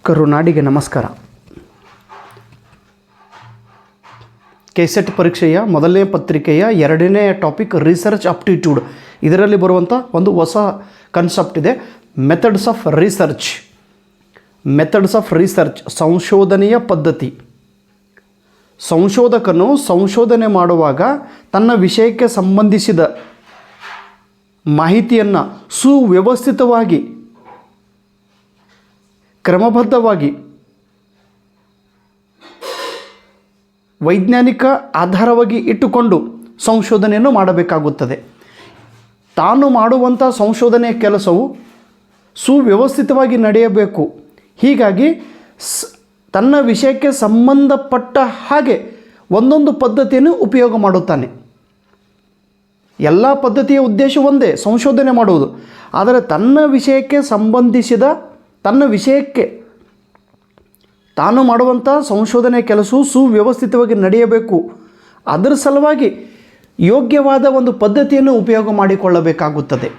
ಕರುನಾಡಿಗೆ ನಮಸ್ಕಾರ. ಕೆಸೆಟ್ ಪರೀಕ್ಷೆಯ ಮೊದಲನೇ ಪತ್ರಿಕೆಯ ಎರಡನೇ ಟಾಪಿಕ್ ರಿಸರ್ಚ್ ಆಪ್ಟಿಟ್ಯೂಡ್. ಇದರಲ್ಲಿ ಬರುವಂಥ ಒಂದು ಹೊಸ ಕನ್ಸೆಪ್ಟ್ ಇದೆ, ಮೆಥಡ್ಸ್ ಆಫ್ ರಿಸರ್ಚ್. ಸಂಶೋಧನೆಯ ಪದ್ಧತಿ. ಸಂಶೋಧಕನು ಸಂಶೋಧನೆ ಮಾಡುವಾಗ ತನ್ನ ವಿಷಯಕ್ಕೆ ಸಂಬಂಧಿಸಿದ ಮಾಹಿತಿಯನ್ನು ಸುವ್ಯವಸ್ಥಿತವಾಗಿ, ಕ್ರಮಬದ್ಧವಾಗಿ, ವೈಜ್ಞಾನಿಕ ಆಧಾರವಾಗಿ ಇಟ್ಟುಕೊಂಡು ಸಂಶೋಧನೆಯನ್ನು ಮಾಡಬೇಕಾಗುತ್ತದೆ. ತಾನು ಮಾಡುವಂಥ ಸಂಶೋಧನೆಯ ಕೆಲಸವು ಸುವ್ಯವಸ್ಥಿತವಾಗಿ ನಡೆಯಬೇಕು. ಹೀಗಾಗಿ ತನ್ನ ವಿಷಯಕ್ಕೆ ಸಂಬಂಧಪಟ್ಟ ಹಾಗೆ ಒಂದೊಂದು ಪದ್ಧತಿಯನ್ನು ಉಪಯೋಗ ಮಾಡುತ್ತಾನೆ. ಎಲ್ಲ ಪದ್ಧತಿಯ ಉದ್ದೇಶ ಒಂದೇ, ಸಂಶೋಧನೆ ಮಾಡುವುದು. ಆದರೆ ತನ್ನ ವಿಷಯಕ್ಕೆ ಸಂಬಂಧಿಸಿದ, ತನ್ನ ವಿಷಯಕ್ಕೆ ತಾನು ಮಾಡುವಂಥ ಸಂಶೋಧನೆ ಕೆಲಸವು ಸುವ್ಯವಸ್ಥಿತವಾಗಿ ನಡೆಯಬೇಕು. ಅದರ ಸಲುವಾಗಿ ಯೋಗ್ಯವಾದ ಒಂದು ಪದ್ಧತಿಯನ್ನು ಉಪಯೋಗ ಮಾಡಿಕೊಳ್ಳಬೇಕಾಗುತ್ತದೆ.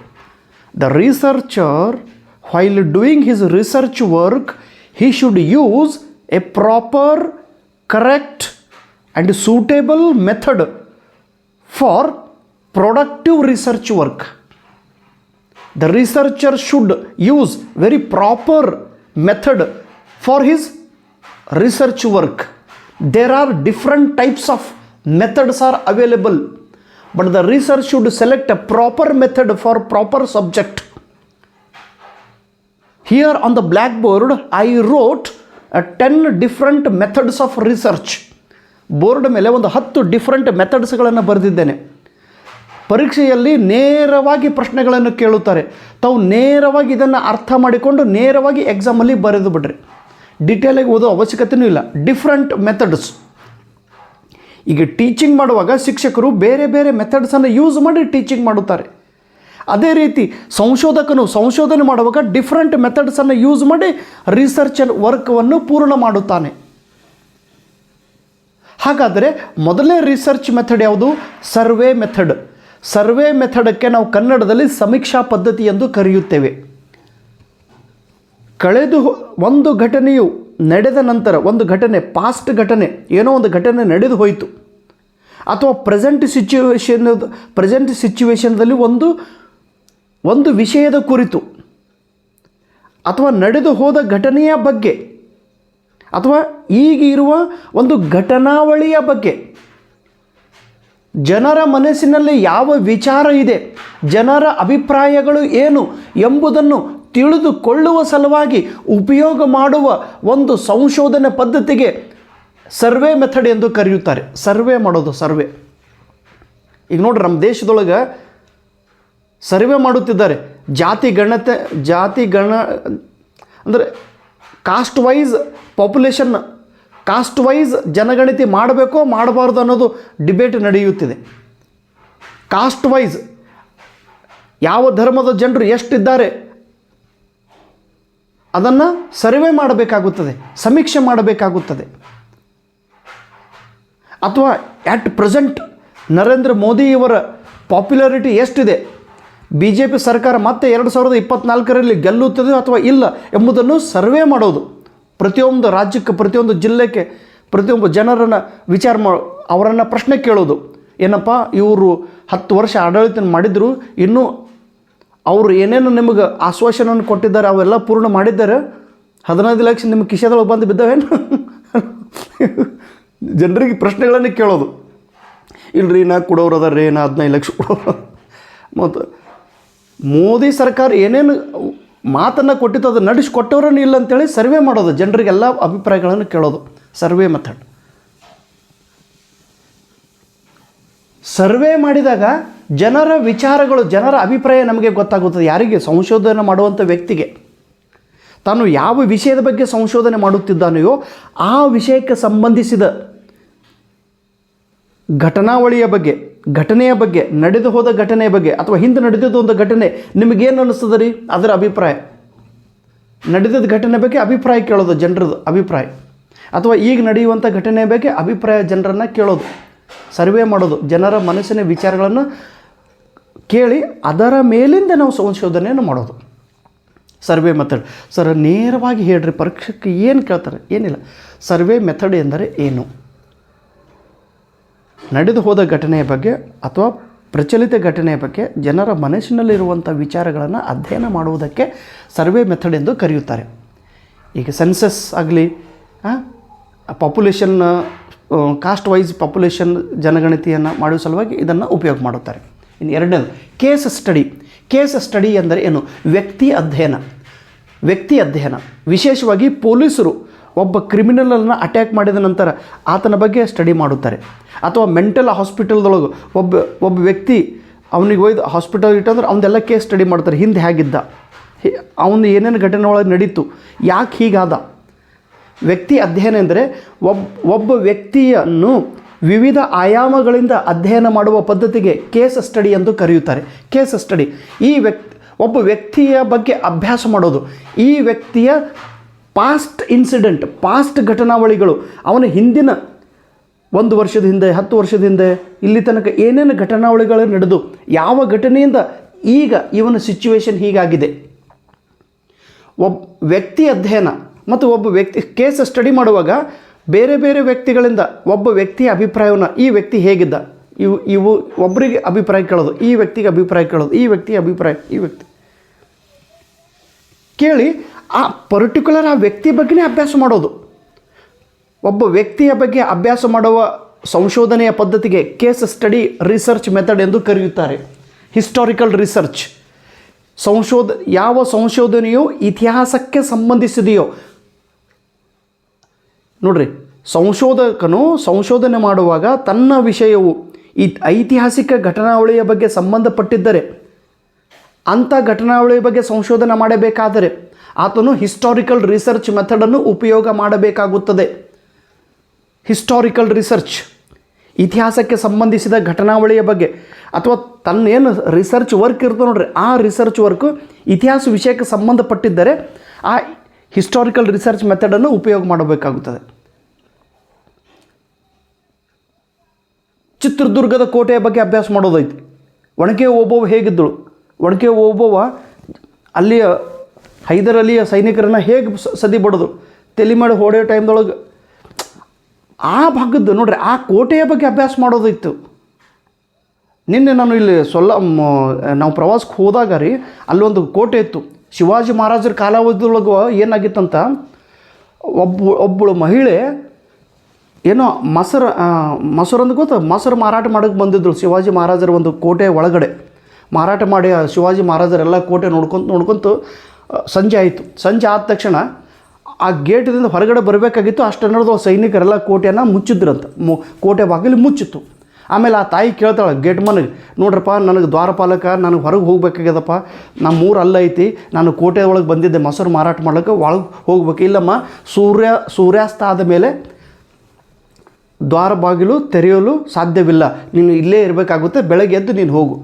The researcher while doing his research work, he should use a proper, correct and suitable method for productive research work. The researcher should use very proper method for his research work. There are different types of methods are available, but the researcher should select a proper method for proper subject. Here on the blackboard I wrote 10 different methods of research. Board ಮೇಲೆ ಒಂದು 10 different ಮೆಥಡ್ಸ್ಗಳನ್ನು ಬರೆದಿದ್ದೇನೆ. ಪರೀಕ್ಷೆಯಲ್ಲಿ ನೇರವಾಗಿ ಪ್ರಶ್ನೆಗಳನ್ನು ಕೇಳುತ್ತಾರೆ. ತಾವು ನೇರವಾಗಿ ಇದನ್ನು ಅರ್ಥ ಮಾಡಿಕೊಂಡು ನೇರವಾಗಿ ಎಕ್ಸಾಮಲ್ಲಿ ಬರೆದು ಬಿಡ್ರಿ. ಡೀಟೇಲಾಗಿ ಓದೋ ಅವಶ್ಯಕತೆಯೂ ಇಲ್ಲ. Different methods. ಈಗ ಟೀಚಿಂಗ್ ಮಾಡುವಾಗ ಶಿಕ್ಷಕರು ಬೇರೆ ಬೇರೆ ಮೆಥಡ್ಸನ್ನು ಯೂಸ್ ಮಾಡಿ ಟೀಚಿಂಗ್ ಮಾಡುತ್ತಾರೆ. ಅದೇ ರೀತಿ ಸಂಶೋಧಕನು ಸಂಶೋಧನೆ ಮಾಡುವಾಗ ಡಿಫ್ರೆಂಟ್ ಮೆಥಡ್ಸನ್ನು ಯೂಸ್ ಮಾಡಿ ರಿಸರ್ಚ್ ವರ್ಕನ್ನು ಪೂರ್ಣ ಮಾಡುತ್ತಾನೆ. ಹಾಗಾದರೆ ಮೊದಲನೇ ರಿಸರ್ಚ್ ಮೆಥಡ್ ಯಾವುದು? Survey method. ಸರ್ವೆ ಮೆಥಡಕ್ಕೆ ನಾವು ಕನ್ನಡದಲ್ಲಿ ಸಮೀಕ್ಷಾ ಪದ್ಧತಿ ಎಂದು ಕರೆಯುತ್ತೇವೆ. ಒಂದು ಘಟನೆಯು ನಡೆದ ನಂತರ, ಒಂದು ಘಟನೆ, ಪಾಸ್ಟ್ ಘಟನೆ, ಏನೋ ಒಂದು ಘಟನೆ ನಡೆದು ಹೋಯಿತು, ಅಥವಾ ಪ್ರೆಸೆಂಟ್ ಸಿಚುವೇಶನ್ದಲ್ಲಿ ಒಂದು ವಿಷಯದ ಕುರಿತು, ಅಥವಾ ನಡೆದು ಹೋದ ಘಟನೆಯ ಬಗ್ಗೆ, ಅಥವಾ ಈಗಿರುವ ಒಂದು ಘಟನಾವಳಿಯ ಬಗ್ಗೆ, ಜನರ ಮನಸ್ಸಿನಲ್ಲಿ ಯಾವ ವಿಚಾರ ಇದೆ, ಜನರ ಅಭಿಪ್ರಾಯಗಳು ಏನು ಎಂಬುದನ್ನು ತಿಳಿದುಕೊಳ್ಳುವ ಸಲುವಾಗಿ ಉಪಯೋಗ ಮಾಡುವ ಒಂದು ಸಂಶೋಧನೆ ಪದ್ಧತಿಗೆ ಸರ್ವೆ ಮೆಥಡ್ ಎಂದು ಕರೆಯುತ್ತಾರೆ. ಸರ್ವೆ ಮಾಡೋದು, ಸರ್ವೆ. ಈಗ ನೋಡ್ರಿ, ನಮ್ಮ ದೇಶದೊಳಗೆ ಸರ್ವೆ ಮಾಡುತ್ತಿದ್ದಾರೆ. ಜಾತಿ ಗಣ ಅಂದರೆ caste wise population, caste wise ಜನಗಣತಿ ಮಾಡಬೇಕೋ ಮಾಡಬಾರ್ದು ಅನ್ನೋದು ಡಿಬೇಟ್ ನಡೆಯುತ್ತಿದೆ. ಕಾಸ್ಟ್ ವೈಸ್ ಯಾವ ಧರ್ಮದ ಜನರು ಎಷ್ಟಿದ್ದಾರೆ ಅದನ್ನು ಸರ್ವೆ ಮಾಡಬೇಕಾಗುತ್ತದೆ, ಸಮೀಕ್ಷೆ ಮಾಡಬೇಕಾಗುತ್ತದೆ. ಅಥವಾ ಅಟ್ ಪ್ರೆಸೆಂಟ್ ನರೇಂದ್ರ ಮೋದಿಯವರ ಪಾಪ್ಯುಲಾರಿಟಿ ಎಷ್ಟಿದೆ, BJP ಸರ್ಕಾರ ಮತ್ತೆ 2024ರಲ್ಲಿ ಗೆಲ್ಲುತ್ತದೆ ಅಥವಾ ಇಲ್ಲ ಎಂಬುದನ್ನು ಸರ್ವೆ ಮಾಡೋದು. ಪ್ರತಿಯೊಂದು ರಾಜ್ಯಕ್ಕೆ, ಪ್ರತಿಯೊಂದು ಜಿಲ್ಲೆಗೆ, ಪ್ರತಿಯೊಬ್ಬ ಜನರನ್ನು ಅವರನ್ನು ಪ್ರಶ್ನೆ ಕೇಳೋದು. ಏನಪ್ಪ, ಇವರು 10 ವರ್ಷ ಆಡಳಿತ ಮಾಡಿದ್ರು, ಇನ್ನೂ ಅವರು ಏನೇನು ನಿಮಗೆ ಆಶ್ವಾಸನೆಯನ್ನು ಕೊಟ್ಟಿದ್ದಾರೆ ಅವೆಲ್ಲ ಪೂರ್ಣ ಮಾಡಿದ್ದಾರೆ? 15 ಲಕ್ಷ ನಿಮ್ಮ ಕಿಶೆದೊಳಗೆ ಬಂದು ಬಿದ್ದಾವೇನು? ಜನರಿಗೆ ಪ್ರಶ್ನೆಗಳನ್ನು ಕೇಳೋದು. ಇಲ್ರಿ, ನಾ ಕೊಡೋರು ಅದಾರ್ರಿ, ನಾ 15 ಲಕ್ಷ ಕೊಡೋರು. ಮತ್ತು ಮೋದಿ ಸರ್ಕಾರ ಏನೇನು ಮಾತನ್ನು ಕೊಟ್ಟಿತ್ತು ಅದು ನಡೆಸಿಕೊಟ್ಟವ್ರನ್ನ ಇಲ್ಲ ಅಂತೇಳಿ ಸರ್ವೆ ಮಾಡೋದು, ಜನರಿಗೆಲ್ಲ ಅಭಿಪ್ರಾಯಗಳನ್ನು ಕೇಳೋದು. Survey method. ಸರ್ವೆ ಮಾಡಿದಾಗ ಜನರ ವಿಚಾರಗಳು, ಜನರ ಅಭಿಪ್ರಾಯ ನಮಗೆ ಗೊತ್ತಾಗುತ್ತದೆ. ಯಾರಿಗೆ? ಸಂಶೋಧನೆ ಮಾಡುವಂಥ ವ್ಯಕ್ತಿಗೆ. ತಾನು ಯಾವ ವಿಷಯದ ಬಗ್ಗೆ ಸಂಶೋಧನೆ ಮಾಡುತ್ತಿದ್ದಾನೆಯೋ ಆ ವಿಷಯಕ್ಕೆ ಸಂಬಂಧಿಸಿದ ಘಟನಾವಳಿಯ ಬಗ್ಗೆ, ಘಟನೆಯ ಬಗ್ಗೆ, ನಡೆದು ಹೋದ ಘಟನೆಯ ಬಗ್ಗೆ, ಅಥವಾ ಹಿಂದೆ ನಡೆದಿದ್ದು ಒಂದು ಘಟನೆ, ನಿಮಗೇನು ಅನ್ನಿಸ್ತದೆ ರೀ ಅದರ ಅಭಿಪ್ರಾಯ? ನಡೆದಿದ್ದ ಘಟನೆ ಬಗ್ಗೆ ಅಭಿಪ್ರಾಯ ಕೇಳೋದು, ಜನರದ್ದು ಅಭಿಪ್ರಾಯ. ಅಥವಾ ಈಗ ನಡೆಯುವಂಥ ಘಟನೆಯ ಬಗ್ಗೆ ಅಭಿಪ್ರಾಯ ಜನರನ್ನು ಕೇಳೋದು, ಸರ್ವೆ ಮಾಡೋದು. ಜನರ ಮನಸ್ಸಿನ ವಿಚಾರಗಳನ್ನು ಕೇಳಿ ಅದರ ಮೇಲಿಂದ ನಾವು ಸಂಶೋಧನೆಯನ್ನು ಮಾಡೋದು. Survey method. ಸರ್ ನೇರವಾಗಿ ಹೇಳ್ರಿ, ಪರೀಕ್ಷೆಗೆ ಏನು ಕೇಳ್ತಾರೆ? ಏನಿಲ್ಲ. ಸರ್ವೆ ಮೆಥಡ್ ಎಂದರೆ ಏನು? ನಡೆದು ಹೋದ ಘಟನೆಯ ಬಗ್ಗೆ ಅಥವಾ ಪ್ರಚಲಿತ ಘಟನೆಯ ಬಗ್ಗೆ ಜನರ ಮನಸ್ಸಿನಲ್ಲಿರುವಂಥ ವಿಚಾರಗಳನ್ನು ಅಧ್ಯಯನ ಮಾಡುವುದಕ್ಕೆ ಸರ್ವೆ ಮೆಥಡ್ ಎಂದು ಕರೆಯುತ್ತಾರೆ. ಈಗ ಸೆನ್ಸಸ್ ಆಗಲಿ, ಪಾಪ್ಯುಲೇಷನ್ ಕಾಸ್ಟ್ ವೈಸ್ ಪಾಪ್ಯುಲೇಷನ್ ಜನಗಣತಿಯನ್ನು ಮಾಡುವ ಸಲುವಾಗಿ ಇದನ್ನು ಉಪಯೋಗ ಮಾಡುತ್ತಾರೆ. ಇನ್ನು ಎರಡನೇದು ಕೇಸ್ ಸ್ಟಡಿ. ಕೇಸ್ ಸ್ಟಡಿ ಎಂದರೆ ಏನು? ವ್ಯಕ್ತಿ ಅಧ್ಯಯನ. ವ್ಯಕ್ತಿ ಅಧ್ಯಯನ ವಿಶೇಷವಾಗಿ ಪೊಲೀಸರು ಒಬ್ಬ ಕ್ರಿಮಿನಲನ್ನು ಅಟ್ಯಾಕ್ ಮಾಡಿದ ನಂತರ ಆತನ ಬಗ್ಗೆ ಸ್ಟಡಿ ಮಾಡುತ್ತಾರೆ. ಅಥವಾ ಮೆಂಟಲ್ ಹಾಸ್ಪಿಟಲ್ದೊಳಗೆ ಒಬ್ಬ ವ್ಯಕ್ತಿ ಅವನಿಗೆ ಒಯ್ದು ಹಾಸ್ಪಿಟಲ್ ಇಟ್ಟಂದ್ರೆ ಅವನದೆಲ್ಲ ಕೇಸ್ ಸ್ಟಡಿ ಮಾಡ್ತಾರೆ. ಹಿಂದೆ ಹೇಗಿದ್ದ, ಅವನು ಏನೇನು ಘಟನೆ ಒಳಗೆ ನಡೀತು, ಯಾಕೆ ಹೀಗಾದ. ವ್ಯಕ್ತಿ ಅಧ್ಯಯನ ಎಂದರೆ ಒಬ್ಬ ವ್ಯಕ್ತಿಯನ್ನು ವಿವಿಧ ಆಯಾಮಗಳಿಂದ ಅಧ್ಯಯನ ಮಾಡುವ ಪದ್ಧತಿಗೆ ಕೇಸ್ ಸ್ಟಡಿ ಎಂದು ಕರೆಯುತ್ತಾರೆ. ಕೇಸ್ ಸ್ಟಡಿ ಒಬ್ಬ ವ್ಯಕ್ತಿಯ ಬಗ್ಗೆ ಅಭ್ಯಾಸ ಮಾಡೋದು. ಈ ವ್ಯಕ್ತಿಯ ಪಾಸ್ಟ್ ಇನ್ಸಿಡೆಂಟ್, ಪಾಸ್ಟ್ ಘಟನಾವಳಿಗಳು, ಅವನ ಹಿಂದಿನ 1 ವರ್ಷದ ಹಿಂದೆ, 10 ವರ್ಷದ ಹಿಂದೆ, ಇಲ್ಲಿ ತನಕ ಏನೇನು ಘಟನಾವಳಿಗಳು ನಡೆದು ಯಾವ ಘಟನೆಯಿಂದ ಈಗ ಇವನ ಸಿಚುವೇಶನ್ ಹೀಗಾಗಿದೆ. ವ್ಯಕ್ತಿ ಅಧ್ಯಯನ ಮತ್ತು ಒಬ್ಬ ವ್ಯಕ್ತಿ ಕೇಸ್ ಸ್ಟಡಿ ಮಾಡುವಾಗ ಬೇರೆ ಬೇರೆ ವ್ಯಕ್ತಿಗಳಿಂದ ಒಬ್ಬ ವ್ಯಕ್ತಿಯ ಅಭಿಪ್ರಾಯವನ್ನು, ಈ ವ್ಯಕ್ತಿ ಹೇಗಿದ್ದ, ಇವು ಒಬ್ಬರಿಗೆ ಅಭಿಪ್ರಾಯ ಕೇಳೋದು, ಈ ವ್ಯಕ್ತಿಗೆ ಅಭಿಪ್ರಾಯ ಕೇಳೋದು, ಈ ವ್ಯಕ್ತಿಯ ಅಭಿಪ್ರಾಯ, ಈ ವ್ಯಕ್ತಿ ಕೇಳಿ ಆ ಪರ್ಟಿಕ್ಯುಲರ್ ಆ ವ್ಯಕ್ತಿ ಬಗ್ಗೆನೇ ಅಭ್ಯಾಸ ಮಾಡೋದು. ಒಬ್ಬ ವ್ಯಕ್ತಿಯ ಬಗ್ಗೆ ಅಭ್ಯಾಸ ಮಾಡುವ ಸಂಶೋಧನೆಯ ಪದ್ಧತಿಗೆ ಕೇಸ್ ಸ್ಟಡಿ ರಿಸರ್ಚ್ ಮೆಥಡ್ ಎಂದು ಕರೆಯುತ್ತಾರೆ. Historical research. ಯಾವ ಸಂಶೋಧನೆಯು ಇತಿಹಾಸಕ್ಕೆ ಸಂಬಂಧಿಸಿದೆಯೋ, ನೋಡ್ರಿ, ಸಂಶೋಧಕನು ಸಂಶೋಧನೆ ಮಾಡುವಾಗ ತನ್ನ ವಿಷಯವು ಐತಿಹಾಸಿಕ ಘಟನಾವಳಿಯ ಬಗ್ಗೆ ಸಂಬಂಧಪಟ್ಟಿದ್ದರೆ, ಅಂಥ ಘಟನಾವಳಿಯ ಬಗ್ಗೆ ಸಂಶೋಧನೆ ಮಾಡಬೇಕಾದರೆ ಆತನು ಹಿಸ್ಟಾರಿಕಲ್ ರಿಸರ್ಚ್ ಮೆಥಡನ್ನು ಉಪಯೋಗ ಮಾಡಬೇಕಾಗುತ್ತದೆ. ಹಿಸ್ಟಾರಿಕಲ್ ರಿಸರ್ಚ್ ಇತಿಹಾಸಕ್ಕೆ ಸಂಬಂಧಿಸಿದ ಘಟನಾವಳಿಯ ಬಗ್ಗೆ ಅಥವಾ ತನ್ನೇನು ರಿಸರ್ಚ್ ವರ್ಕ್ ಇರ್ತದೆ ನೋಡ್ರಿ, ಆ ರಿಸರ್ಚ್ ವರ್ಕು ಇತಿಹಾಸ ವಿಷಯಕ್ಕೆ ಸಂಬಂಧಪಟ್ಟಿದ್ದರೆ ಆ ಹಿಸ್ಟಾರಿಕಲ್ ರಿಸರ್ಚ್ ಮೆಥಡನ್ನು ಉಪಯೋಗ ಮಾಡಬೇಕಾಗುತ್ತದೆ. ಚಿತ್ರದುರ್ಗದ ಕೋಟೆಯ ಬಗ್ಗೆ ಅಭ್ಯಾಸ ಮಾಡೋದೈತಿ. ಒಣಕೆ ಓಬವ್ವ ಹೇಗಿದ್ದಳು, ಒಣಕೆ ಓಬವ್ವ ಅಲ್ಲಿಯ ಹೈದರ್ ಅಲಿಯ ಸೈನಿಕರನ್ನು ಹೇಗೆ ಸದಿ ಬಡೋದು, ತಲೆ ಮಾಡಿ ಹೊಡೆಯೋ ಟೈಮ್ದೊಳಗೆ ಆ ಭಾಗದ್ದು ನೋಡ್ರಿ, ಆ ಕೋಟೆಯ ಬಗ್ಗೆ ಅಭ್ಯಾಸ ಮಾಡೋದಿತ್ತು. ನಿನ್ನೆ ನಾನು ಇಲ್ಲಿ ನಾವು ಪ್ರವಾಸಕ್ಕೆ ಹೋದಾಗ ರೀ, ಅಲ್ಲೊಂದು ಕೋಟೆ ಇತ್ತು. ಶಿವಾಜಿ ಮಹಾರಾಜರ ಕಾಲಾವಧಿಯೊಳಗೆ ಏನಾಗಿತ್ತಂತ, ಒಬ್ಬಳು ಮಹಿಳೆ ಏನೋ ಮೊಸರಂದು ಗೊತ್ತಾ, ಮೊಸರು ಮಾರಾಟ ಮಾಡೋಕ್ಕೆ ಬಂದಿದ್ದಳು ಶಿವಾಜಿ ಮಹಾರಾಜರ ಒಂದು ಕೋಟೆ ಒಳಗಡೆ. ಮಾರಾಟ ಮಾಡಿ ಶಿವಾಜಿ ಮಹಾರಾಜರೆಲ್ಲ ಕೋಟೆ ನೋಡ್ಕೊಂತು ಸಂಜೆ ಆಯಿತು. ಸಂಜೆ ಆದ ತಕ್ಷಣ ಆ ಗೇಟಿಂದ ಹೊರಗಡೆ ಬರಬೇಕಾಗಿತ್ತು. ಅಷ್ಟನ್ನೋದು ಸೈನಿಕರೆಲ್ಲ ಕೋಟೆಯನ್ನು ಮುಚ್ಚಿದ್ರಂತ, ಕೋಟೆ ಬಾಗಿಲು ಮುಚ್ಚಿತ್ತು. ಆಮೇಲೆ ಆ ತಾಯಿ ಕೇಳ್ತಾಳೆ ಗೇಟ್ ಮನೆಗೆ, ನೋಡ್ರಪ್ಪ ನನಗೆ ದ್ವಾರಪಾಲಕ, ನನಗೆ ಹೊರಗೆ ಹೋಗ್ಬೇಕಾಗ್ಯದಪ್ಪ, ನಮ್ಮ ಊರು ಅಲ್ಲೈತಿ, ನಾನು ಕೋಟೆ ಒಳಗೆ ಬಂದಿದ್ದೆ ಮೊಸರು ಮಾರಾಟ ಮಾಡೋಕ್ಕೆ, ಒಳಗೆ ಹೋಗ್ಬೇಕು. ಇಲ್ಲಮ್ಮ, ಸೂರ್ಯಾಸ್ತ ಆದ ಮೇಲೆ ದ್ವಾರ ಬಾಗಿಲು ತೆರೆಯಲು ಸಾಧ್ಯವಿಲ್ಲ, ನೀನು ಇಲ್ಲೇ ಇರಬೇಕಾಗುತ್ತೆ, ಬೆಳಗ್ಗೆ ಎದ್ದು ನೀನು ಹೋಗು.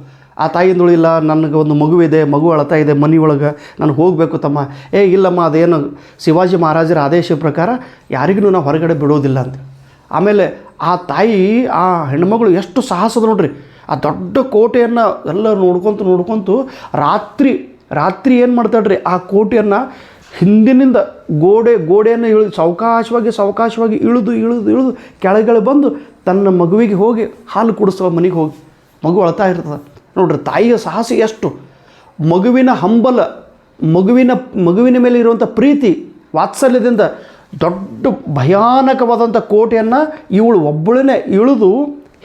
ಆ ತಾಯಿಂದಳು, ಇಲ್ಲ ನನಗೆ ಒಂದು ಮಗುವಿದೆ, ಮಗು ಅಳ್ತಾ ಇದೆ ಮನೆಯೊಳಗೆ, ನಾನು ಹೋಗಬೇಕು ತಮ್ಮ. ಇಲ್ಲಮ್ಮ, ಅದೇನು ಶಿವಾಜಿ ಮಹಾರಾಜರ ಆದೇಶ ಪ್ರಕಾರ ಯಾರಿಗೂ ನಾವು ಹೊರಗಡೆ ಬಿಡೋದಿಲ್ಲ ಅಂತ. ಆಮೇಲೆ ಆ ತಾಯಿ, ಆ ಹೆಣ್ಮಗಳು ಎಷ್ಟು ಸಾಹಸದ ನೋಡ್ರಿ. ಆ ದೊಡ್ಡ ಕೋಟೆಯನ್ನು ಎಲ್ಲ ನೋಡ್ಕೊತು ರಾತ್ರಿ ಏನು ಮಾಡ್ತಾಳ್ರಿ, ಆ ಕೋಟೆಯನ್ನು ಹಿಂದಿನಿಂದ ಗೋಡೆಯನ್ನು ಸಾವಕಾಶವಾಗಿ ಇಳಿದು ಕೆಳಗಡೆ ಬಂದು ತನ್ನ ಮಗುವಿಗೆ ಹೋಗಿ ಹಾಲು ಕುಡಿಸೋ ಮನೆಗೆ ಹೋಗಿ, ಮಗು ಅಳ್ತಾ ಇರ್ತದೆ ನೋಡ್ರಿ. ತಾಯಿಯ ಸಾಹಸ ಎಷ್ಟು, ಮಗುವಿನ ಹಂಬಲ, ಮಗುವಿನ ಮೇಲೆ ಇರುವಂಥ ಪ್ರೀತಿ ವಾತ್ಸಲ್ಯದಿಂದ ದೊಡ್ಡ ಭಯಾನಕವಾದಂಥ ಕೋಟೆಯನ್ನು ಇವಳು ಒಬ್ಬಳೇ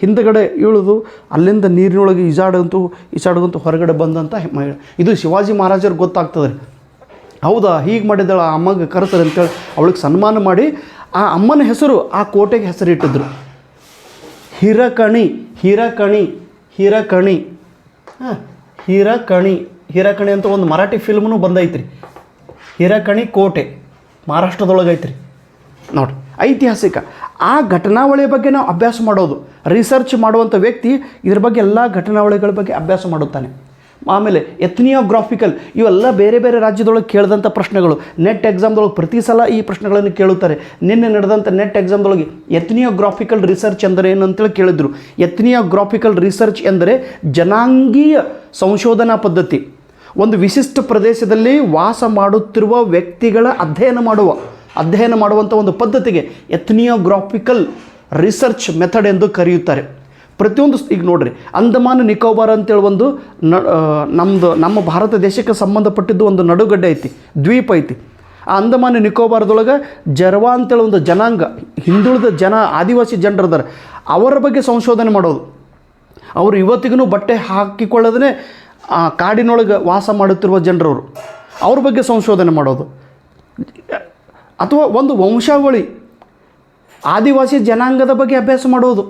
ಹಿಂದುಗಡೆ ಇಳಿದು ಅಲ್ಲಿಂದ ನೀರಿನೊಳಗೆ ಈಜಾಡಂತೂ ಹೊರಗಡೆ ಬಂದಂಥ ಮಹಿಳೆ. ಇದು ಶಿವಾಜಿ ಮಹಾರಾಜರಿಗೆ ಗೊತ್ತಾಗ್ತದೆ ರೀ. ಹೌದಾ, ಹೀಗೆ ಮಾಡಿದ್ದಾಳೆ, ಆ ಅಮ್ಮಗೆ ಕರೆತಾರೆ ಅಂತೇಳಿ ಅವಳಿಗೆ ಸನ್ಮಾನ ಮಾಡಿ ಆ ಅಮ್ಮನ ಹೆಸರು ಆ ಕೋಟೆಗೆ ಹೆಸರಿಟ್ಟಿದ್ರು, ಹಿರಕಣಿ. ಹಿರಕಣಿ ಅಂತ ಒಂದು ಮರಾಠಿ ಫಿಲ್ಮ್ನು ಬಂದೈತ್ರಿ. ಹಿರಕಣಿ ಕೋಟೆ ಮಹಾರಾಷ್ಟ್ರದೊಳಗೈತ್ರಿ ನೋಡಿರಿ. ಐತಿಹಾಸಿಕ ಆ ಘಟನಾವಳಿಯ ಬಗ್ಗೆ ನಾವು ಅಭ್ಯಾಸ ಮಾಡೋದು. ರಿಸರ್ಚ್ ಮಾಡುವಂಥ ವ್ಯಕ್ತಿ ಇದ್ರ ಬಗ್ಗೆ ಎಲ್ಲ ಘಟನಾವಳಿಗಳ ಬಗ್ಗೆ ಅಭ್ಯಾಸ ಮಾಡುತ್ತಾನೆ. ಆಮೇಲೆ ಎಥ್ನಿಯೋಗ್ರಾಫಿಕಲ್, ಇವೆಲ್ಲ ಬೇರೆ ಬೇರೆ ರಾಜ್ಯದೊಳಗೆ ಕೇಳಿದಂಥ ಪ್ರಶ್ನೆಗಳು. ನೆಟ್ ಎಕ್ಸಾಮ್ದೊಳಗೆ ಪ್ರತಿ ಸಲ ಈ ಪ್ರಶ್ನೆಗಳನ್ನು ಕೇಳುತ್ತಾರೆ. ನಿನ್ನೆ ನಡೆದಂಥ ನೆಟ್ ಎಕ್ಸಾಮ್ದೊಳಗೆ ಎಥ್ನಿಯೋಗ್ರಾಫಿಕಲ್ ರಿಸರ್ಚ್ ಅಂದರೆ ಏನು ಅಂತೇಳಿ ಕೇಳಿದ್ರು. ಎಥ್ನಿಯೋಗ್ರಾಫಿಕಲ್ ರಿಸರ್ಚ್ ಎಂದರೆ ಜನಾಂಗೀಯ ಸಂಶೋಧನಾ ಪದ್ಧತಿ. ಒಂದು ವಿಶಿಷ್ಟ ಪ್ರದೇಶದಲ್ಲಿ ವಾಸ ಮಾಡುತ್ತಿರುವ ವ್ಯಕ್ತಿಗಳ ಅಧ್ಯಯನ ಮಾಡುವಂಥ ಒಂದು ಪದ್ಧತಿಗೆ ಎಥ್ನಿಯೋಗ್ರಾಫಿಕಲ್ ರಿಸರ್ಚ್ ಮೆಥಡ್ ಎಂದು ಕರೆಯುತ್ತಾರೆ. ಪ್ರತಿಯೊಂದು ಈಗ ನೋಡ್ರಿ, ಅಂಡಮಾನ್ ನಿಕೋಬಾರ್ ಅಂತೇಳಿ ಒಂದು ನಮ್ಮ ಭಾರತ ದೇಶಕ್ಕೆ ಸಂಬಂಧಪಟ್ಟಿದ್ದು ಒಂದು ನಡುಗಡ್ಡೆ ಐತಿ, ದ್ವೀಪ ಐತಿ. ಆ ಅಂಡಮಾನ್ ನಿಕೋಬಾರದೊಳಗೆ ಜರ್ವಾ ಅಂತೇಳಿ ಒಂದು ಜನಾಂಗ, ಹಿಂದುಳಿದ ಆದಿವಾಸಿ ಜನರಿದ್ದಾರೆ, ಅವರ ಬಗ್ಗೆ ಸಂಶೋಧನೆ ಮಾಡೋದು. ಅವರು ಇವತ್ತಿಗೂ ಬಟ್ಟೆ ಹಾಕಿಕೊಳ್ಳೋದೇ ಕಾಡಿನೊಳಗೆ ವಾಸ ಮಾಡುತ್ತಿರುವ ಜನರವರು, ಅವ್ರ ಬಗ್ಗೆ ಸಂಶೋಧನೆ ಮಾಡೋದು. ಅಥವಾ ಒಂದು ವಂಶಾವಳಿ, ಆದಿವಾಸಿ ಜನಾಂಗದ ಬಗ್ಗೆ ಅಭ್ಯಾಸ ಮಾಡೋದು.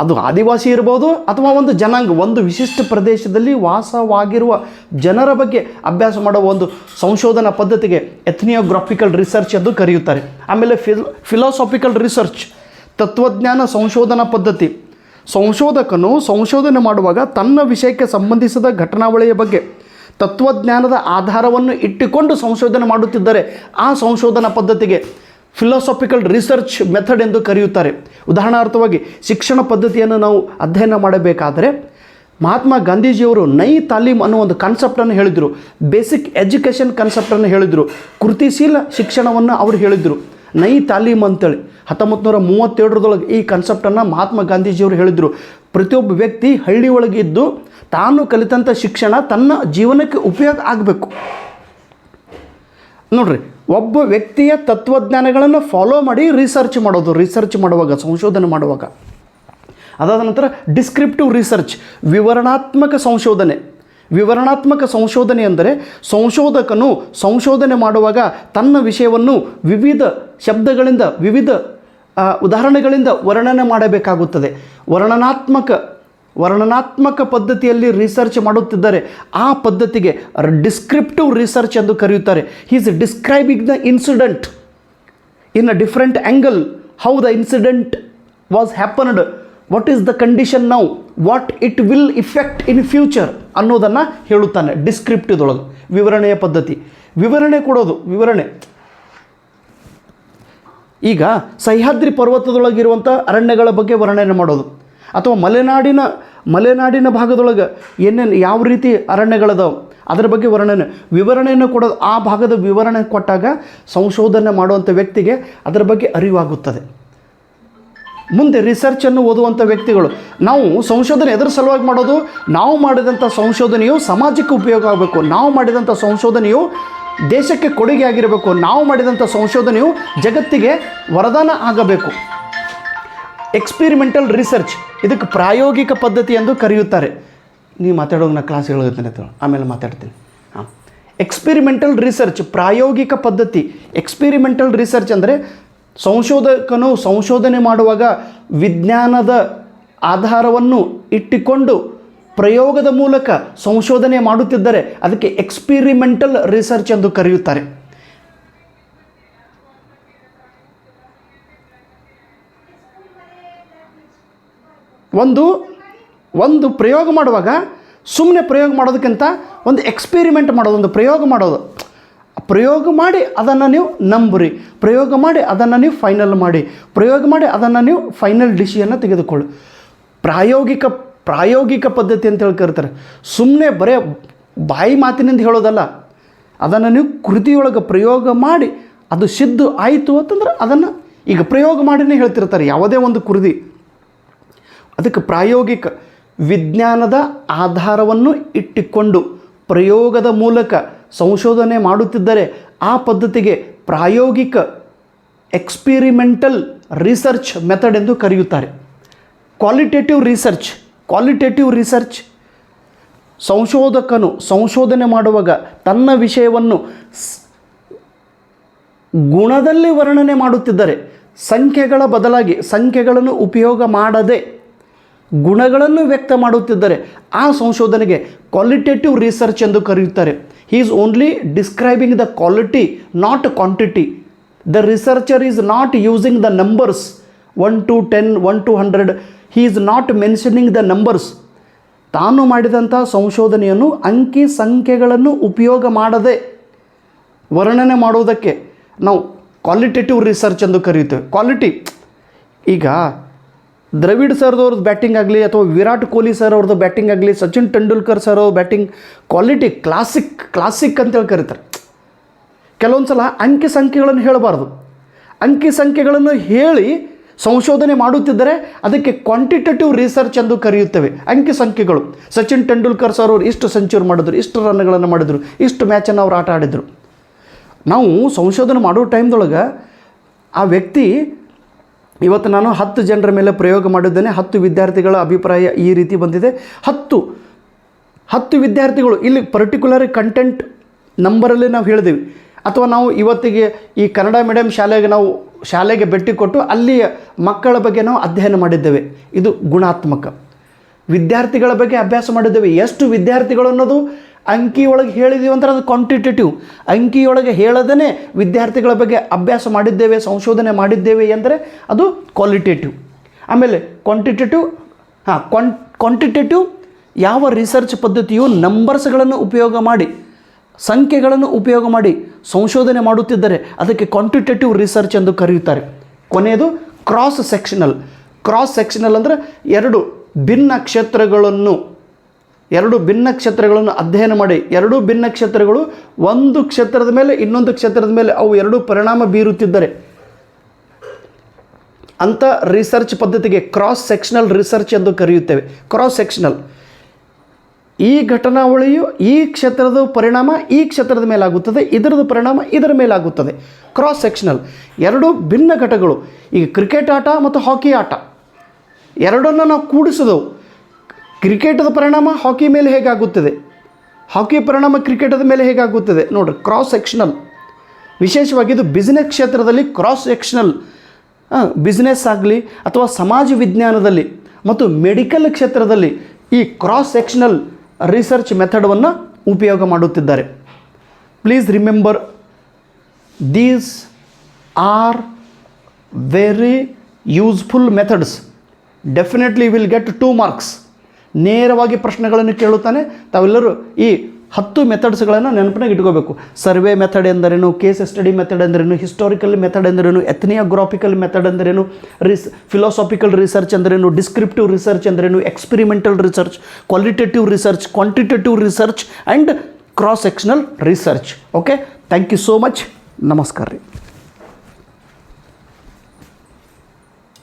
ಅದು ಆದಿವಾಸಿ ಇರ್ಬೋದು ಅಥವಾ ಒಂದು ಜನಾಂಗ, ಒಂದು ವಿಶಿಷ್ಟ ಪ್ರದೇಶದಲ್ಲಿ ವಾಸವಾಗಿರುವ ಜನರ ಬಗ್ಗೆ ಅಭ್ಯಾಸ ಮಾಡುವ ಒಂದು ಸಂಶೋಧನಾ ಪದ್ಧತಿಗೆ ಎಥ್ನಿಯೋಗ್ರಾಫಿಕಲ್ ರಿಸರ್ಚ್ ಎಂದು ಕರೆಯುತ್ತಾರೆ. ಆಮೇಲೆ ಫಿಲಾಸಾಫಿಕಲ್ ರಿಸರ್ಚ್, ತತ್ವಜ್ಞಾನ ಸಂಶೋಧನಾ ಪದ್ಧತಿ. ಸಂಶೋಧಕನು ಸಂಶೋಧನೆ ಮಾಡುವಾಗ ತನ್ನ ವಿಷಯಕ್ಕೆ ಸಂಬಂಧಿಸಿದ ಘಟನಾವಳಿಯ ಬಗ್ಗೆ ತತ್ವಜ್ಞಾನದ ಆಧಾರವನ್ನು ಇಟ್ಟುಕೊಂಡು ಸಂಶೋಧನೆ ಮಾಡುತ್ತಿದ್ದರೆ ಆ ಸಂಶೋಧನಾ ಪದ್ಧತಿಗೆ ಫಿಲಾಸಾಫಿಕಲ್ ರಿಸರ್ಚ್ ಮೆಥಡ್ ಎಂದು ಕರೆಯುತ್ತಾರೆ. ಉದಾಹರಣಾರ್ಥವಾಗಿ ಶಿಕ್ಷಣ ಪದ್ಧತಿಯನ್ನು ನಾವು ಅಧ್ಯಯನ ಮಾಡಬೇಕಾದರೆ ಮಹಾತ್ಮ ಗಾಂಧೀಜಿಯವರು ನೈ ತಾಲೀಮ್ ಅನ್ನೋ ಒಂದು ಕಾನ್ಸೆಪ್ಟನ್ನು ಹೇಳಿದರು. ಬೇಸಿಕ್ ಎಜುಕೇಷನ್ ಕಾನ್ಸೆಪ್ಟನ್ನು ಹೇಳಿದರು. ಕೃತಿಶೀಲ ಶಿಕ್ಷಣವನ್ನು ಅವರು ಹೇಳಿದರು, ನೈ ತಾಲೀಮ್ ಅಂತೇಳಿ. 1937 ಈ ಕಾನ್ಸೆಪ್ಟನ್ನು ಮಹಾತ್ಮ ಗಾಂಧೀಜಿಯವರು ಹೇಳಿದರು. ಪ್ರತಿಯೊಬ್ಬ ವ್ಯಕ್ತಿ ಹಳ್ಳಿ ಒಳಗೆ ಇದ್ದು ತಾನು ಕಲಿತಂಥ ಶಿಕ್ಷಣ ತನ್ನ ಜೀವನಕ್ಕೆ ಉಪಯೋಗ ಆಗಬೇಕು. ನೋಡ್ರಿ, ಒಬ್ಬ ವ್ಯಕ್ತಿಯ ತತ್ವಜ್ಞಾನಗಳನ್ನು ಫಾಲೋ ಮಾಡಿ ರಿಸರ್ಚ್ ಮಾಡೋದು. ರಿಸರ್ಚ್ ಮಾಡುವಾಗ, ಸಂಶೋಧನೆ ಮಾಡುವಾಗ. ಅದಾದ ನಂತರ ಡಿಸ್ಕ್ರಿಪ್ಟಿವ್ ರಿಸರ್ಚ್, ವಿವರಣಾತ್ಮಕ ಸಂಶೋಧನೆ. ವಿವರಣಾತ್ಮಕ ಸಂಶೋಧನೆ ಅಂದರೆ ಸಂಶೋಧಕನು ಸಂಶೋಧನೆ ಮಾಡುವಾಗ ತನ್ನ ವಿಷಯವನ್ನು ವಿವಿಧ ಶಬ್ದಗಳಿಂದ, ವಿವಿಧ ಉದಾಹರಣೆಗಳಿಂದ ವರ್ಣನೆ ಮಾಡಬೇಕಾಗುತ್ತದೆ. ವರ್ಣನಾತ್ಮಕ ಪದ್ಧತಿಯಲ್ಲಿ ರಿಸರ್ಚ್ ಮಾಡುತ್ತಿದ್ದರೆ ಆ ಪದ್ಧತಿಗೆ ಡಿಸ್ಕ್ರಿಪ್ಟಿವ್ ರಿಸರ್ಚ್ ಎಂದು ಕರೆಯುತ್ತಾರೆ. He is describing the incident in a different angle, how the incident was happened, what is the condition now, what it will effect in future ಅನ್ನೋದನ್ನು ಹೇಳುತ್ತಾನೆ. ಡಿಸ್ಕ್ರಿಪ್ಟಿವ್ದೊಳಗೆ ವಿವರಣೆಯ ಪದ್ಧತಿ, ವಿವರಣೆ ಕೊಡೋದು. ವಿವರಣೆ ಈಗ ಸಹ್ಯಾದ್ರಿ ಪರ್ವತದೊಳಗಿರುವಂಥ ಅರಣ್ಯಗಳ ಬಗ್ಗೆ ವರ್ಣನೆ ಮಾಡೋದು, ಅಥವಾ ಮಲೆನಾಡಿನ ಭಾಗದೊಳಗೆ ಯಾವ ರೀತಿ ಅರಣ್ಯಗಳದಾವೆ ಅದರ ಬಗ್ಗೆ ವಿವರಣೆಯನ್ನು ಕೊಡೋದು. ಆ ಭಾಗದ ವಿವರಣೆ ಕೊಟ್ಟಾಗ ಸಂಶೋಧನೆ ಮಾಡುವಂಥ ವ್ಯಕ್ತಿಗೆ ಅದರ ಬಗ್ಗೆ ಅರಿವಾಗುತ್ತದೆ. ಮುಂದೆ ರಿಸರ್ಚನ್ನು ಓದುವಂಥ ವ್ಯಕ್ತಿಗಳು, ನಾವು ಸಂಶೋಧನೆ ಎದರ ಸಲುವಾಗಿ ಮಾಡೋದು? ನಾವು ಮಾಡಿದಂಥ ಸಂಶೋಧನೆಯು ಸಮಾಜಕ್ಕೆ ಉಪಯೋಗ ಆಗಬೇಕು, ನಾವು ಮಾಡಿದಂಥ ಸಂಶೋಧನೆಯು ದೇಶಕ್ಕೆ ಕೊಡುಗೆ ಆಗಿರಬೇಕು, ನಾವು ಮಾಡಿದಂಥ ಸಂಶೋಧನೆಯು ಜಗತ್ತಿಗೆ ವರದಾನ ಆಗಬೇಕು. ಎಕ್ಸ್ಪಿರಿಮೆಂಟಲ್ ರಿಸರ್ಚ್, ಇದಕ್ಕೆ ಪ್ರಾಯೋಗಿಕ ಪದ್ಧತಿ ಎಂದು ಕರೆಯುತ್ತಾರೆ. ನೀವು ಮಾತಾಡೋದು ನಾನು ಕ್ಲಾಸ್ ಹೇಳೋಗ್ತೇನೆ, ಆಮೇಲೆ ಮಾತಾಡ್ತೀನಿ. ಎಕ್ಸ್ಪಿರಿಮೆಂಟಲ್ ರಿಸರ್ಚ್, ಪ್ರಾಯೋಗಿಕ ಪದ್ಧತಿ. ಎಕ್ಸ್ಪಿರಿಮೆಂಟಲ್ ರಿಸರ್ಚ್ ಅಂದರೆ ಸಂಶೋಧಕನು ಸಂಶೋಧನೆ ಮಾಡುವಾಗ ವಿಜ್ಞಾನದ ಆಧಾರವನ್ನು ಇಟ್ಟುಕೊಂಡು ಪ್ರಯೋಗದ ಮೂಲಕ ಸಂಶೋಧನೆ ಮಾಡುತ್ತಿದ್ದರೆ ಅದಕ್ಕೆ ಎಕ್ಸ್ಪಿರಿಮೆಂಟಲ್ ರಿಸರ್ಚ್ ಎಂದು ಕರೆಯುತ್ತಾರೆ. ಒಂದು ಪ್ರಯೋಗ ಮಾಡುವಾಗ ಸುಮ್ಮನೆ ಪ್ರಯೋಗ ಮಾಡೋದಕ್ಕಿಂತ ಒಂದು ಎಕ್ಸ್ಪೆರಿಮೆಂಟ್ ಮಾಡೋದು, ಒಂದು ಪ್ರಯೋಗ ಮಾಡೋದು. ಪ್ರಯೋಗ ಮಾಡಿ ಅದನ್ನು ನೀವು ನಂಬ್ರಿ, ಪ್ರಯೋಗ ಮಾಡಿ ಅದನ್ನು ನೀವು ಫೈನಲ್ ಮಾಡಿ, ಪ್ರಯೋಗ ಮಾಡಿ ಅದನ್ನು ನೀವು ಫೈನಲ್ ಡಿಸಿಷನ್ನು ತೆಗೆದುಕೊಳ್ಳಿ. ಪ್ರಾಯೋಗಿಕ ಪದ್ಧತಿ ಅಂತೇಳಿ ಕರೀತಾರೆ. ಸುಮ್ಮನೆ ಬರೇ ಬಾಯಿ ಮಾತಿನಿಂದ ಹೇಳೋದಲ್ಲ, ಅದನ್ನು ನೀವು ಕೃತಿಯೊಳಗೆ ಪ್ರಯೋಗ ಮಾಡಿ ಅದು ಸಿದ್ಧ ಆಯಿತು ಅಂತಂದ್ರೆ ಅದನ್ನು ಈಗ ಪ್ರಯೋಗ ಮಾಡಿನೇ ಹೇಳ್ತಿರ್ತಾರೆ ಯಾವುದೇ ಒಂದು ಕೃತಿ. ಅದಕ್ಕೆ ಪ್ರಾಯೋಗಿಕ, ವಿಜ್ಞಾನದ ಆಧಾರವನ್ನು ಇಟ್ಟುಕೊಂಡು ಪ್ರಯೋಗದ ಮೂಲಕ ಸಂಶೋಧನೆ ಮಾಡುತ್ತಿದ್ದರೆ ಆ ಪದ್ಧತಿಗೆ ಪ್ರಾಯೋಗಿಕ ಎಕ್ಸ್ಪಿರಿಮೆಂಟಲ್ ರಿಸರ್ಚ್ ಮೆಥಡ್ ಎಂದು ಕರೆಯುತ್ತಾರೆ. ಕ್ವಾಲಿಟೇಟಿವ್ ರಿಸರ್ಚ್, ಸಂಶೋಧಕನು ಸಂಶೋಧನೆ ಮಾಡುವಾಗ ತನ್ನ ವಿಷಯವನ್ನು ಗುಣದಲ್ಲಿ ವರ್ಣನೆ ಮಾಡುತ್ತಿದ್ದರೆ, ಸಂಖ್ಯೆಗಳ ಬದಲಾಗಿ ಸಂಖ್ಯೆಗಳನ್ನು ಉಪಯೋಗ ಮಾಡದೆ ಗುಣಗಳನ್ನು ವ್ಯಕ್ತ ಮಾಡುತ್ತಿದ್ದರೆ ಆ ಸಂಶೋಧನೆಗೆ ಕ್ವಾಲಿಟೇಟಿವ್ ರಿಸರ್ಚ್ ಎಂದು ಕರೆಯುತ್ತಾರೆ. He is only describing the quality, not quantity. The researcher is not using the numbers 1 to 10, 1 to 100. He is not mentioning the numbers. ತಾನು ಮಾಡಿದಂಥ ಸಂಶೋಧನೆಯನ್ನು ಅಂಕಿ ಸಂಖ್ಯೆಗಳನ್ನು ಉಪಯೋಗ ಮಾಡದೆ ವರ್ಣನೆ ಮಾಡುವುದಕ್ಕೆ ನಾವು ಕ್ವಾಲಿಟೇಟಿವ್ ರಿಸರ್ಚ್ ಎಂದು ಕರೆಯುತ್ತೇವೆ. ಕ್ವಾಲಿಟಿ, ಈಗ ದ್ರವಿಡ್ ಸರ್ದವ್ರದ್ದು ಬ್ಯಾಟಿಂಗ್ ಆಗಲಿ ಅಥವಾ ವಿರಾಟ್ ಕೊಹ್ಲಿ ಸರ್ ಅವ್ರದ್ದು ಬ್ಯಾಟಿಂಗ್ ಆಗಲಿ, ಸಚಿನ್ ತೆಂಡೂಲ್ಕರ್ ಸರ್ ಅವ್ರ ಬ್ಯಾಟಿಂಗ್ ಕ್ವಾಲಿಟಿ ಕ್ಲಾಸಿಕ್ ಅಂತೇಳಿ ಕರೀತಾರೆ. ಕೆಲವೊಂದು ಸಲ ಅಂಕಿ ಸಂಖ್ಯೆಗಳನ್ನು ಹೇಳಬಾರ್ದು. ಅಂಕಿ ಸಂಖ್ಯೆಗಳನ್ನು ಹೇಳಿ ಸಂಶೋಧನೆ ಮಾಡುತ್ತಿದ್ದರೆ ಅದಕ್ಕೆ ಕ್ವಾಂಟಿಟೇಟಿವ್ ರಿಸರ್ಚ್ ಎಂದು ಕರೆಯುತ್ತೇವೆ. ಅಂಕಿ ಸಂಖ್ಯೆಗಳು, ಸಚಿನ್ ತೆಂಡೂಲ್ಕರ್ ಸರ್ ಅವರು ಇಷ್ಟು ಸೆಂಚುರಿ ಮಾಡಿದ್ರು, ಇಷ್ಟು ರನ್ಗಳನ್ನು ಮಾಡಿದರು, ಇಷ್ಟು ಮ್ಯಾಚನ್ನು ಅವ್ರು ಆಟ ಆಡಿದರು. ನಾವು ಸಂಶೋಧನೆ ಮಾಡೋ ಟೈಮ್ದೊಳಗೆ ಆ ವ್ಯಕ್ತಿ, ಇವತ್ತು ನಾನು 10 ಜನರ ಮೇಲೆ ಪ್ರಯೋಗ ಮಾಡಿದ್ದೇನೆ, 10 ವಿದ್ಯಾರ್ಥಿಗಳ ಅಭಿಪ್ರಾಯ ಈ ರೀತಿ ಬಂದಿದೆ. 10 ವಿದ್ಯಾರ್ಥಿಗಳು ಇಲ್ಲಿ ಪರ್ಟಿಕ್ಯುಲರ್ ಕಂಟೆಂಟ್ ನಂಬರಲ್ಲಿ ನಾವು ಹೇಳಿದೆವು. ಅಥವಾ ನಾವು ಇವತ್ತಿಗೆ ಈ ಕನ್ನಡ ಮೀಡಿಯಂ ಶಾಲೆಗೆ ಭೇಟಿ ಕೊಟ್ಟು ಅಲ್ಲಿಯ ಮಕ್ಕಳ ಬಗ್ಗೆ ನಾವು ಅಧ್ಯಯನ ಮಾಡಿದ್ದೇವೆ. ಇದು ಗುಣಾತ್ಮಕ. ವಿದ್ಯಾರ್ಥಿಗಳ ಬಗ್ಗೆ ಅಭ್ಯಾಸ ಮಾಡಿದ್ದೇವೆ. ಎಷ್ಟು ವಿದ್ಯಾರ್ಥಿಗಳು ಅನ್ನೋದು ಅಂಕಿಯೊಳಗೆ ಹೇಳಿದ್ದೀವಿ ಅಂದ್ರೆ ಅದು ಕ್ವಾಂಟಿಟೇಟಿವ್. ಅಂಕಿಯೊಳಗೆ ಹೇಳದೇ ವಿದ್ಯಾರ್ಥಿಗಳ ಬಗ್ಗೆ ಅಭ್ಯಾಸ ಮಾಡಿದ್ದೇವೆ, ಸಂಶೋಧನೆ ಮಾಡಿದ್ದೇವೆ ಎಂದರೆ ಅದು ಕ್ವಾಲಿಟೇಟಿವ್. ಆಮೇಲೆ ಕ್ವಾಂಟಿಟೇಟಿವ್ ಯಾವ ರಿಸರ್ಚ್ ಪದ್ಧತಿಯು ನಂಬರ್ಸ್ಗಳನ್ನು ಉಪಯೋಗ ಮಾಡಿ, ಸಂಖ್ಯೆಗಳನ್ನು ಉಪಯೋಗ ಮಾಡಿ ಸಂಶೋಧನೆ ಮಾಡುತ್ತಿದ್ದರೆ ಅದಕ್ಕೆ ಕ್ವಾಂಟಿಟೇಟಿವ್ ರಿಸರ್ಚ್ ಎಂದು ಕರೆಯುತ್ತಾರೆ. ಕೊನೆಯದು ಕ್ರಾಸ್ ಸೆಕ್ಷನಲ್ ಅಂದರೆ ಎರಡು ಭಿನ್ನ ಕ್ಷೇತ್ರಗಳನ್ನು ಅಧ್ಯಯನ ಮಾಡಿ, ಎರಡೂ ಭಿನ್ನ ಕ್ಷೇತ್ರಗಳು ಒಂದು ಕ್ಷೇತ್ರದ ಮೇಲೆ ಇನ್ನೊಂದು ಕ್ಷೇತ್ರದ ಮೇಲೆ ಅವು ಎರಡೂ ಪರಿಣಾಮ ಬೀರುತ್ತಿದ್ದರೆ ಅಂಥ ರಿಸರ್ಚ್ ಪದ್ಧತಿಗೆ ಕ್ರಾಸ್ ಸೆಕ್ಷನಲ್ ರಿಸರ್ಚ್ ಎಂದು ಕರೆಯುತ್ತೇವೆ. ಕ್ರಾಸ್ ಸೆಕ್ಷನಲ್, ಈ ಘಟನಾವಳಿಯು ಈ ಕ್ಷೇತ್ರದ ಪರಿಣಾಮ ಈ ಕ್ಷೇತ್ರದ ಮೇಲಾಗುತ್ತದೆ, ಇದರದ್ದು ಪರಿಣಾಮ ಇದರ ಮೇಲಾಗುತ್ತದೆ. ಕ್ರಾಸ್ ಸೆಕ್ಷನಲ್ ಎರಡು ಭಿನ್ನ ಘಟಕಗಳು. ಈಗ ಕ್ರಿಕೆಟ್ ಆಟ ಮತ್ತು ಹಾಕಿ ಆಟ ಎರಡನ್ನು ನಾವು ಕೂಡಿಸಿದೆವು. ಕ್ರಿಕೆಟದ ಪರಿಣಾಮ ಹಾಕಿ ಮೇಲೆ ಹೇಗಾಗುತ್ತದೆ, ಹಾಕಿ ಪರಿಣಾಮ ಕ್ರಿಕೆಟದ ಮೇಲೆ ಹೇಗಾಗುತ್ತದೆ ನೋಡಿರಿ. ಕ್ರಾಸ್ ಸೆಕ್ಷನಲ್ ವಿಶೇಷವಾಗಿ ಇದು ಬಿಸ್ನೆಸ್ ಕ್ಷೇತ್ರದಲ್ಲಿ ಕ್ರಾಸ್ ಸೆಕ್ಷನಲ್, ಬಿಸ್ನೆಸ್ ಆಗಲಿ ಅಥವಾ ಸಮಾಜ ವಿಜ್ಞಾನದಲ್ಲಿ ಮತ್ತು ಮೆಡಿಕಲ್ ಕ್ಷೇತ್ರದಲ್ಲಿ ಈ ಕ್ರಾಸ್ ಸೆಕ್ಷನಲ್ ರಿಸರ್ಚ್ ಮೆಥಡನ್ನು ಉಪಯೋಗ ಮಾಡುತ್ತಿದ್ದಾರೆ. Please remember, these are very useful methods. Definitely will get 2 marks. ನೇರವಾಗಿ ಪ್ರಶ್ನೆಗಳನ್ನು ಕೇಳುತ್ತಾನೆ. ತಾವೆಲ್ಲರೂ ಈ 10 ಮೆಥಡ್ಸ್ಗಳನ್ನು ನೆನಪಿನಾಗ ಇಟ್ಕೋಬೇಕು. ಸರ್ವೆ ಮೆಥಡ್ ಎಂದರೇನು, ಕೇಸ್ ಸ್ಟಡಿ ಮೆಥಡ್ ಎಂದರೇನು, ಹಿಸ್ಟಾರಿಕಲ್ ಮೆಥಡ್ ಎಂದರೇನು, ಎಥ್ನಿಯೋಗ್ರಾಫಿಕಲ್ ಮೆಥಡ್ ಎಂದರೇನು, ಫಿಲಾಸಾಫಿಕಲ್ ರಿಸರ್ಚ್ ಎಂದರೇನು, ಡಿಸ್ಕ್ರಿಪ್ಟಿವ್ ರಿಸರ್ಚ್ ಎಂದರೇನು, experimental research, qualitative research, quantitative research and cross sectional research. Okay, thank you so much. ನಮಸ್ಕಾರ ರೀ.